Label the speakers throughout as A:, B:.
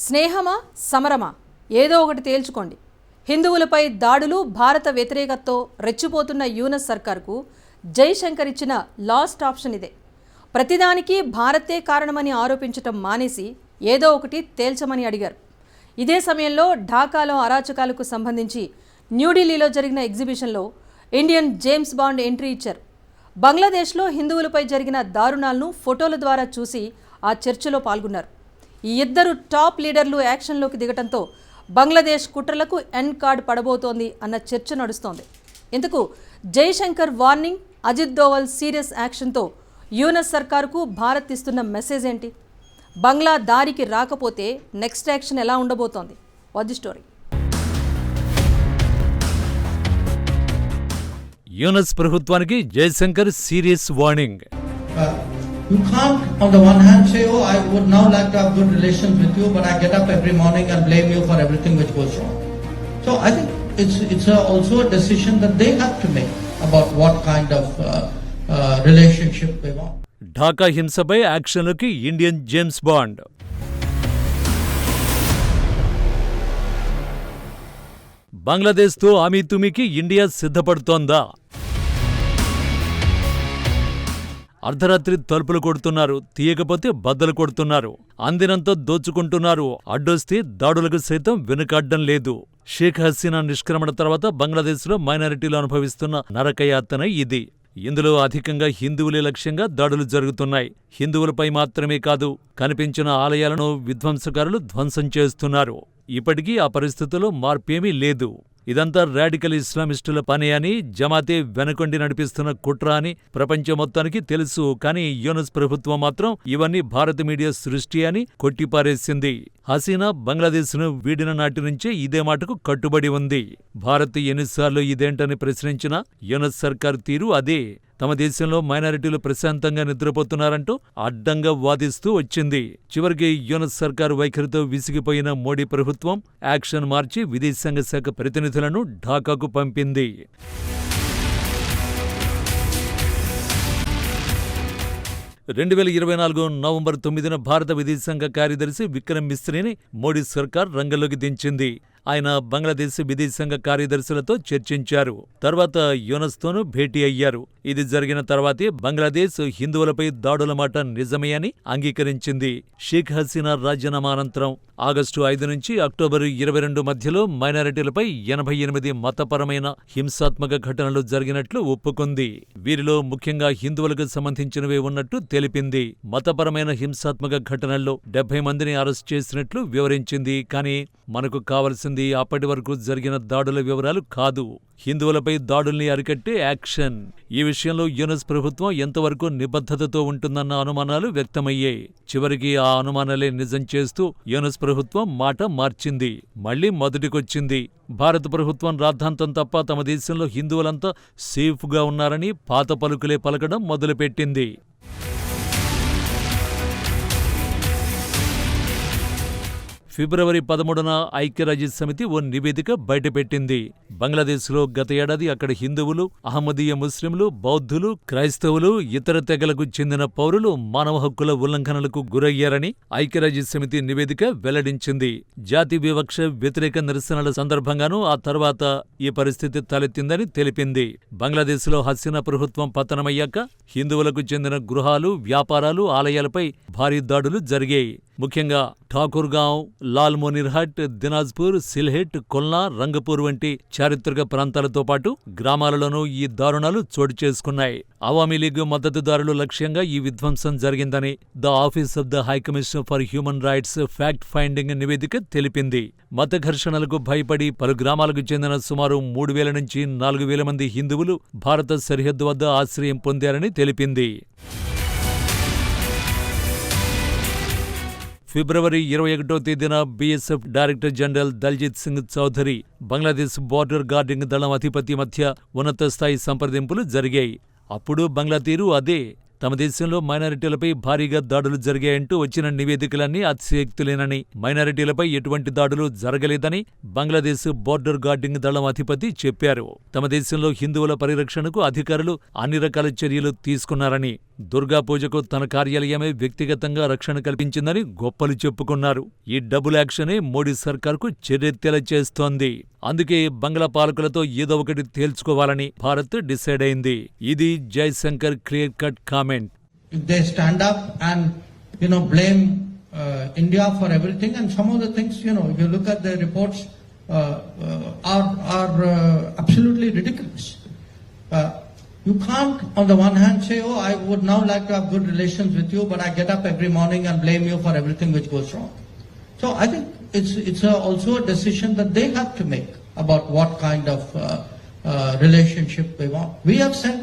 A: స్నేహమా సమరమా ఏదో ఒకటి తేల్చుకోండి. హిందువులపై దాడులు, భారత వ్యతిరేకతతో రెచ్చిపోతున్న యూనస్ సర్కార్కు జైశంకర్ ఇచ్చిన లాస్ట్ ఆప్షన్ ఇదే. ప్రతిదానికి భారతే కారణమని ఆరోపించటం మానేసి ఏదో ఒకటి తేల్చమని అడిగారు. ఇదే సమయంలో ఢాకాలో అరాచకాలకు సంబంధించి న్యూఢిల్లీలో జరిగిన ఎగ్జిబిషన్లో ఇండియన్ జేమ్స్ బాండ్ ఎంట్రీ ఇచ్చారు. బంగ్లాదేశ్లో హిందువులపై జరిగిన దారుణాలను ఫోటోల ద్వారా చూసి ఆ చర్చలో పాల్గొన్నారు. ఈ ఇద్దరు టాప్ లీడర్లు యాక్షన్లోకి దిగటంతో బంగ్లాదేశ్ కుట్రలకు ఎండ్ కార్డ్ పడబోతోంది అన్న చర్చ నడుస్తోంది. ఇందుకు జైశంకర్ వార్నింగ్, అజిత్ దోవల్ సీరియస్ యాక్షన్తో యూనస్ సర్కారుకు భారత్ ఇస్తున్న మెసేజ్ ఏంటి? బంగ్లా దారికి రాకపోతే నెక్స్ట్ యాక్షన్ ఎలా ఉండబోతోంది? Watch the story.
B: యూనస్ ప్రభుత్వానికి Jaishankar serious warning.
C: You can't on the one hand say, oh, I would now like to have good relations with you, but I get up every morning and blame you for everything which goes wrong. So I think it's also a decision that they have to make about what kind of relationship they want.
B: Dhaka హింసపై యాక్షన్లోకి Indian James Bond. బంగ్లాదేశ్తో ఆమీతుమీకి India సిద్ధపడుతోందా? అర్ధరాత్రి తలుపులు కొడుతున్నారు, తీయకపోతే బద్దలు కొడుతున్నారు, అందినంత దోచుకుంటున్నారు, అడ్డొస్తే దాడులకు సైతం వెనుకాడ్డం లేదు. షేక్ హసీనా నిష్క్రమణ తర్వాత బంగ్లాదేశ్లో మైనారిటీలు అనుభవిస్తున్న నరకయాతన ఇది. ఇందులో అధికంగా హిందువులే లక్ష్యంగా దాడులు జరుగుతున్నాయి. హిందువులపై మాత్రమే కాదు, కనిపించిన ఆలయాలను విధ్వంసకారులు ధ్వంసం చేస్తున్నారు. ఇప్పటికీ ఆ పరిస్థితుల్లో మార్పేమీ లేదు. ఇదంతా రాడికల్ ఇస్లామిస్టుల పని అని, జమాతే వెనకొండి నడిపిస్తున్న కుట్ర అని ప్రపంచం మొత్తానికి తెలుసు. కానీ యూనస్ ప్రభుత్వం మాత్రం ఇవన్నీ భారత మీడియా సృష్టి అని కొట్టిపారేసింది. హసీనా బంగ్లాదేశ్ను వీడిన నాటి నుంచే ఇదే మాటకు కట్టుబడి ఉంది. భారత్ ఎన్నిసార్లు ఇదేంటని ప్రశ్నించినా యూనస్ సర్కారు తీరు అదే. తమ దేశంలో మైనారిటీలు ప్రశాంతంగా నిద్రపోతున్నారంటూ అడ్డంగా వాదిస్తూ వచ్చింది. చివరికి యూనస్ సర్కారు వైఖరితో విసిగిపోయిన మోడీ ప్రభుత్వం యాక్షన్ మార్చి విదేశాంగ శాఖ ప్రతినిధులను ఢాకాకు పంపింది. 2024 నవంబర్ 9న భారత విదేశాంగ కార్యదర్శి విక్రమ్ మిస్రీని మోడీ సర్కార్ రంగంలోకి దించింది. ఆయన బంగ్లాదేశ్ విదేశాంగ కార్యదర్శులతో చర్చించారు. తర్వాత యూనస్తోనూ భేటీ అయ్యారు. ఇది జరిగిన తర్వాతే బంగ్లాదేశ్ హిందువులపై దాడుల మాట నిజమే అని అంగీకరించింది. షేక్ హసీనా రాజీనామా అనంతరం ఆగస్టు 5 నుంచి అక్టోబర్ 22 మధ్యలో మైనారిటీలపై 88 మతపరమైన హింసాత్మక ఘటనలు జరిగినట్లు ఒప్పుకుంది. వీరిలో ముఖ్యంగా హిందువులకు సంబంధించినవే ఉన్నట్టు తెలిపింది. మతపరమైన హింసాత్మక ఘటనల్లో 70 మందిని అరెస్ట్ చేసినట్లు వివరించింది. కానీ మనకు కావలసింది అప్పటి వరకు జరిగిన దాడుల వివరాలు కాదు, హిందువులపై దాడుల్ని అరికట్టే యాక్షన్. ఈ విషయంలో యూనస్ ప్రభుత్వం ఎంతవరకు నిబద్ధతతో ఉంటుందన్న అనుమానాలు వ్యక్తమయ్యాయి. చివరికి ఆ అనుమానాలే నిజం చేస్తూ యూనస్ ప్రభుత్వం మాట మార్చింది, మళ్లీ మొదటికొచ్చింది. భారత ప్రభుత్వం రాద్ధాంతం తప్ప తమ దేశంలో హిందువులంతా సేఫ్గా ఉన్నారని పాత పలుకులే పలకడం మొదలుపెట్టింది. ఫిబ్రవరి 13న ఐక్యరాజ్యసమితి ఓ నివేదిక బయటపెట్టింది. బంగ్లాదేశ్లో గత ఏడాది అక్కడ హిందువులు, అహ్మదీయ ముస్లింలు, బౌద్ధులు, క్రైస్తవులు, ఇతర తెగలకు చెందిన పౌరులు మానవ హక్కుల ఉల్లంఘనలకు గురయ్యారని ఐక్యరాజ్యసమితి నివేదిక వెల్లడించింది. జాతి వివక్ష వ్యతిరేక నిరసనల సందర్భంగానూ ఆ తర్వాత ఈ పరిస్థితి తలెత్తిందని తెలిపింది. బంగ్లాదేశ్లో హసీనా ప్రభుత్వం పతనమయ్యాక హిందువులకు చెందిన గృహాలు, వ్యాపారాలు, ఆలయాలపై భారీ దాడులు జరిగాయి. ముఖ్యంగా ఠాకూర్గాంవ్, లాల్మోనిర్హట్, దినాజ్పూర్, సిల్హెట్, కొల్నా, రంగపూర్ వంటి చారిత్రక ప్రాంతాలతో పాటు గ్రామాలలోనూ ఈ దారుణాలు చోటు చేసుకున్నాయి. అవామీ లీగ్ మద్దతుదారులు లక్ష్యంగా ఈ విధ్వంసం జరిగిందని the office of the high commissioner for human rights fact finding నివేదిక తెలిపింది. మత ఘర్షణలకు భయపడి పలు గ్రామాలకు చెందిన సుమారు 3000 నుంచి 4000 మంది హిందువులు భారత సరిహద్దు వద్ద ఆశ్రయం పొందారని తెలిపింది. ఫిబ్రవరి 21వ తేదీన BSF director general Daljit Singh Chaudhary, Bangladesh border guarding దళం అధిపతి మధ్య ఉన్నత స్థాయి సంప్రదింపులు జరిగాయి. అప్పుడు బంగ్లా తీరు అదే. తమ దేశంలో మైనారిటీలపై భారీగా దాడులు జరిగాయంటూ వచ్చిన నివేదికలన్నీ అతిశయోక్తులేనని, మైనారిటీలపై ఎటువంటి దాడులు జరగలేదని బంగ్లాదేశ్ బోర్డర్ గార్డింగ్ దళం అధిపతి చెప్పారు. తమ దేశంలో హిందువుల పరిరక్షణకు అధికారులు అన్ని రకాల చర్యలు తీసుకున్నారని, దుర్గా పూజకు తన కార్యాలయమే వ్యక్తిగతంగా రక్షణ కల్పించిందని గొప్పలు చెప్పుకున్నారు. ఈ డబుల్ యాక్షనే మోడీ సర్కార్కు చెర్రెత్తేలా చేస్తోంది. అందుకే బంగ్లా పాలకులతో ఏదో ఒకటి తేల్చుకోవాలని భారత్ డిసైడ్ అయింది. ఇది Jaishankar clear cut comment.
C: If they stand up and, blame India for everything, and some of the things, if you look at the reports, are absolutely ridiculous. You can't, on the one hand, say, oh, I would now like to have good relations with you, but I get up every morning and blame you for everything which goes wrong. So I think it's also a decision that they have to make about what kind of relationship they want. We have sent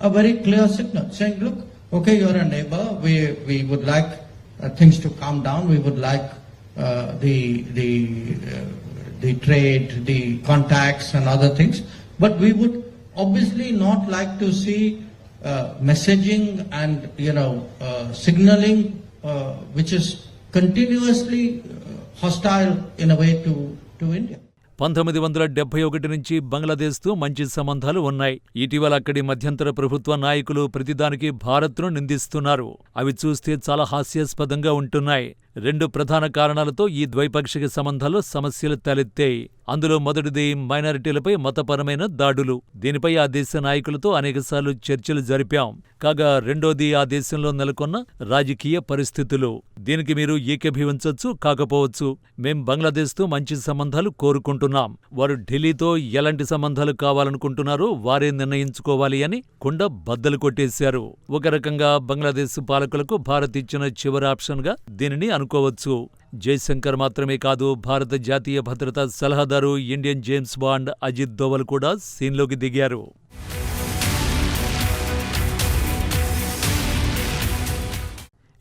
C: a very clear signal saying, look, okay, you're a neighbor. We would like things to calm down. We would like the trade, the contacts, and other things. But we would obviously not like to see messaging and signaling which is continuously hostile in a way to India.
B: 1971 నుంచి బంగ్లాదేశ్తో మంచి సంబంధాలు ఉన్నాయి. ఇటీవల అక్కడి మధ్యంతర ప్రభుత్వ నాయకులు ప్రతిదానికి భారత్ను నిందిస్తున్నారు. అవి చూస్తే చాలా హాస్యాస్పదంగా ఉంటున్నాయి. 2 ప్రధాన కారణాలతో ఈ ద్వైపాక్షిక సంబంధాల్లో సమస్యలు తలెత్తాయి. అందులో మొదటిది మైనారిటీలపై మతపరమైన దాడులు. దీనిపై ఆ దేశ నాయకులతో అనేకసార్లు చర్చలు జరిపాం. కాగా రెండోది ఆ దేశంలో నెలకొన్న రాజకీయ పరిస్థితులు. దీనికి మీరు ఏకీభవించొచ్చు, కాకపోవచ్చు. మేం బంగ్లాదేశ్తో మంచి సంబంధాలు కోరుకుంటున్నాం. వారు ఢిల్లీతో ఎలాంటి సంబంధాలు కావాలనుకుంటున్నారో వారే నిర్ణయించుకోవాలి అని కుండ బద్దలు కొట్టేశారు. ఒక రకంగా బంగ్లాదేశ్ పాలకులకు భారత్ ఇచ్చిన చివరి ఆప్షన్గా దీనిని అనుకోవచ్చు. జైశంకర్ మాత్రమే కాదు, భారత జాతీయ భద్రతా సలహాదారు Indian James Bond Ajit Doval కూడా సీన్లోకి దిగారు.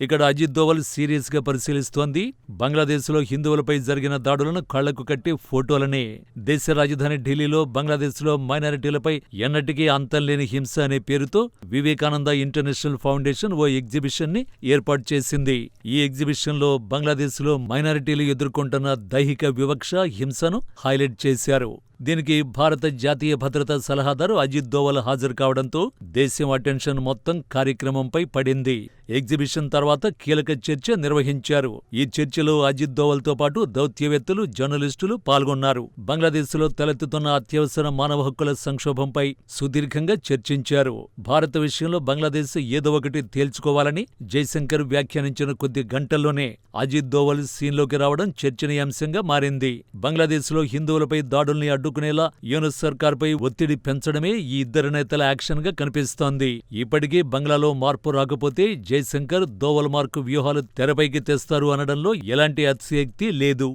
B: ఇక్కడ అజిత్ దోవల్ సీరియస్ గా పరిశీలిస్తోంది బంగ్లాదేశ్లో హిందువులపై జరిగిన దాడులను కళ్లకు కట్టి ఫోటోలనే. దేశ రాజధాని ఢిల్లీలో బంగ్లాదేశ్లో మైనారిటీలపై ఎన్నటికీ అంతంలేని హింస అనే పేరుతో వివేకానంద ఇంటర్నేషనల్ ఫౌండేషన్ ఓ ఎగ్జిబిషన్ ని ఏర్పాటు చేసింది. ఈ ఎగ్జిబిషన్ లో బంగ్లాదేశ్లో మైనారిటీలు ఎదుర్కొంటున్న దైహిక వివక్ష, హింసను హైలైట్ చేశారు. దీనికి భారత జాతీయ భద్రతా సలహాదారు అజిత్ దోవల్ హాజరు కావడంతో దేశం అటెన్షన్ మొత్తం కార్యక్రమంపై పడింది. ఎగ్జిబిషన్ తర్వాత కీలక చర్చ నిర్వహించారు. ఈ చర్చలో అజిత్ దోవల్తో పాటు దౌత్యవేత్తలు, జర్నలిస్టులు పాల్గొన్నారు. బంగ్లాదేశ్లో తలెత్తుతున్న అత్యవసర మానవ హక్కుల సంక్షోభంపై సుదీర్ఘంగా చర్చించారు. భారత విషయంలో బంగ్లాదేశ్ ఏదో ఒకటి తేల్చుకోవాలని జైశంకర్ వ్యాఖ్యానించిన కొద్ది గంటల్లోనే అజిత్ దోవల్ సీన్లోకి రావడం చర్చనీయాంశంగా మారింది. బంగ్లాదేశ్లో హిందువులపై దాడుల్ని అడ్డుకునేలా యూనస్ సర్కార్పై ఒత్తిడి పెంచడమే ఈ ఇద్దరు నేతల యాక్షన్గా కనిపిస్తోంది. ఇప్పటికీ బంగ్లాలో మార్పు రాకపోతే జైశంకర్, దోవల్ మార్కు వ్యూహాలు తెరపైకి తెస్తారు అనడంలో ఎలాంటి అతిశయోక్తి లేదు.